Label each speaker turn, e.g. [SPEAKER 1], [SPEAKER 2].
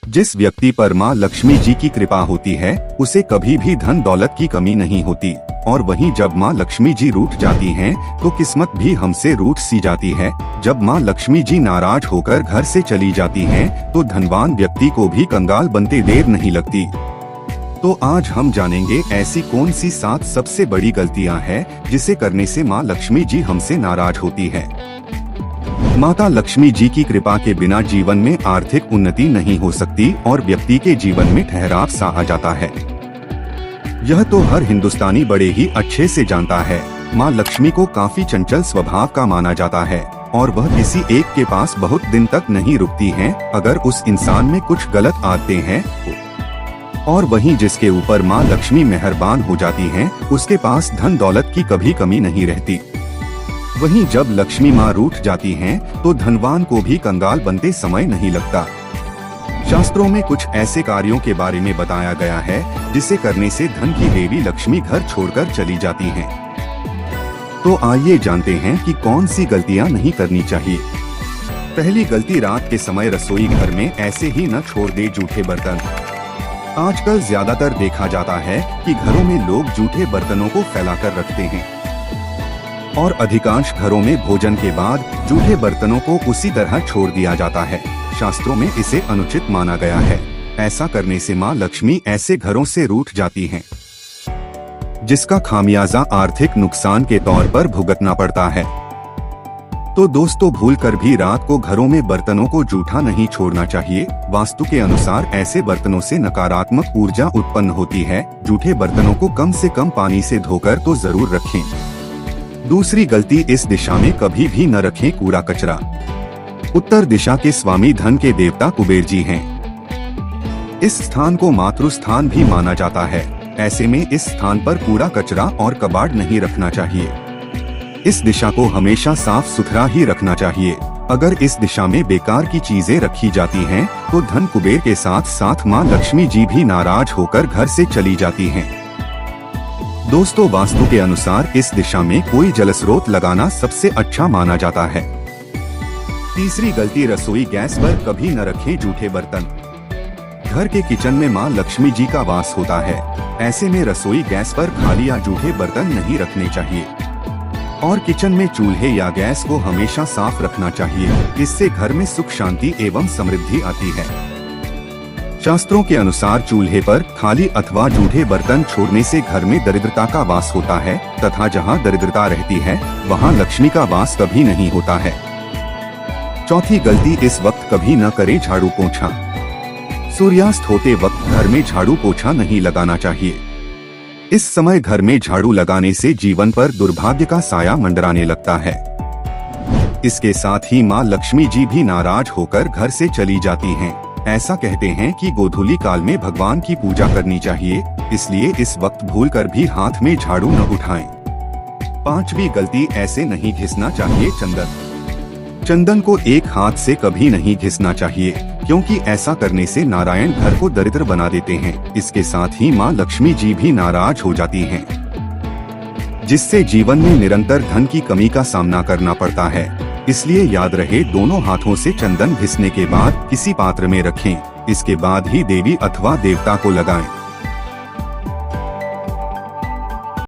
[SPEAKER 1] जिस व्यक्ति पर माँ लक्ष्मी जी की कृपा होती है उसे कभी भी धन दौलत की कमी नहीं होती, और वहीं जब माँ लक्ष्मी जी रूठ जाती हैं तो किस्मत भी हमसे रूठ सी जाती है। जब माँ लक्ष्मी जी नाराज होकर घर से चली जाती हैं तो धनवान व्यक्ति को भी कंगाल बनते देर नहीं लगती। तो आज हम जानेंगे ऐसी कौन सी 7 सबसे बड़ी गलतियां हैं जिसे करने से माँ लक्ष्मी जी हमसे नाराज होती है। माता लक्ष्मी जी की कृपा के बिना जीवन में आर्थिक उन्नति नहीं हो सकती और व्यक्ति के जीवन में ठहराव सा आ जाता है। यह तो हर हिंदुस्तानी बड़े ही अच्छे से जानता है। माँ लक्ष्मी को काफी चंचल स्वभाव का माना जाता है और वह किसी एक के पास बहुत दिन तक नहीं रुकती हैं अगर उस इंसान में कुछ गलत आदतें हैं। और वहीं जिसके ऊपर माँ लक्ष्मी मेहरबान हो जाती हैं, उसके पास धन दौलत की कभी कमी नहीं रहती। वहीं जब लक्ष्मी माँ रूठ जाती हैं, तो धनवान को भी कंगाल बनते समय नहीं लगता। शास्त्रों में कुछ ऐसे कार्यों के बारे में बताया गया है जिसे करने से धन की देवी लक्ष्मी घर छोड़कर चली जाती हैं। तो आइए जानते हैं कि कौन सी गलतियां नहीं करनी चाहिए। पहली गलती, रात के समय रसोई घर में ऐसे ही न छोड़ दे जूठे बर्तन। आजकल ज्यादातर देखा जाता है कि घरों में लोग जूठे बर्तनों को फैलाकर रखते हैं और अधिकांश घरों में भोजन के बाद जूठे बर्तनों को उसी तरह छोड़ दिया जाता है। शास्त्रों में इसे अनुचित माना गया है। ऐसा करने से माँ लक्ष्मी ऐसे घरों से रूठ जाती हैं, जिसका खामियाजा आर्थिक नुकसान के तौर पर भुगतना पड़ता है। तो दोस्तों, भूलकर भी रात को घरों में बर्तनों को जूठा नहीं छोड़ना चाहिए। वास्तु के अनुसार ऐसे बर्तनों से नकारात्मक ऊर्जा उत्पन्न होती है। जूठे बर्तनों को कम से कम पानी से धोकर तो जरूर रखें। दूसरी गलती, इस दिशा में कभी भी न रखें कूड़ा कचरा। उत्तर दिशा के स्वामी धन के देवता कुबेर जी हैं। इस स्थान को मातृ स्थान भी माना जाता है। ऐसे में इस स्थान पर कूड़ा कचरा और कबाड़ नहीं रखना चाहिए। इस दिशा को हमेशा साफ सुथरा ही रखना चाहिए। अगर इस दिशा में बेकार की चीजें रखी जाती हैं, तो धन कुबेर के साथ साथ माँ लक्ष्मी जी भी नाराज होकर घर से चली जाती हैं। दोस्तों, वास्तु के अनुसार इस दिशा में कोई जलस्रोत लगाना सबसे अच्छा माना जाता है। तीसरी गलती, रसोई गैस पर कभी न रखें जूठे बर्तन। घर के किचन में माँ लक्ष्मी जी का वास होता है। ऐसे में रसोई गैस पर खाली या जूठे बर्तन नहीं रखने चाहिए और किचन में चूल्हे या गैस को हमेशा साफ रखना चाहिए। इससे घर में सुख शांति एवं समृद्धि आती है। शास्त्रों के अनुसार चूल्हे पर खाली अथवा जूठे बर्तन छोड़ने से घर में दरिद्रता का वास होता है तथा जहां दरिद्रता रहती है वहां लक्ष्मी का वास कभी नहीं होता है। चौथी गलती, इस वक्त कभी न करें झाड़ू पोछा। सूर्यास्त होते वक्त घर में झाड़ू पोछा नहीं लगाना चाहिए। इस समय घर में झाड़ू लगाने से जीवन पर दुर्भाग्य का साया मंडराने लगता है। इसके साथ ही माँ लक्ष्मी जी भी नाराज होकर घर से चली जाती हैं। ऐसा कहते हैं कि गोधूली काल में भगवान की पूजा करनी चाहिए, इसलिए इस वक्त भूलकर भी हाथ में झाड़ू न उठाएं। पांचवी गलती, ऐसे नहीं घिसना चाहिए चंदन। चंदन को एक हाथ से कभी नहीं घिसना चाहिए, क्योंकि ऐसा करने से नारायण घर को दरिद्र बना देते हैं। इसके साथ ही माँ लक्ष्मी जी भी नाराज हो जाती हैं, जिससे जीवन में निरंतर धन की कमी का सामना करना पड़ता है। इसलिए याद रहे, दोनों हाथों से चंदन घिसने के बाद किसी पात्र में रखें। इसके बाद ही देवी अथवा देवता को लगाएं।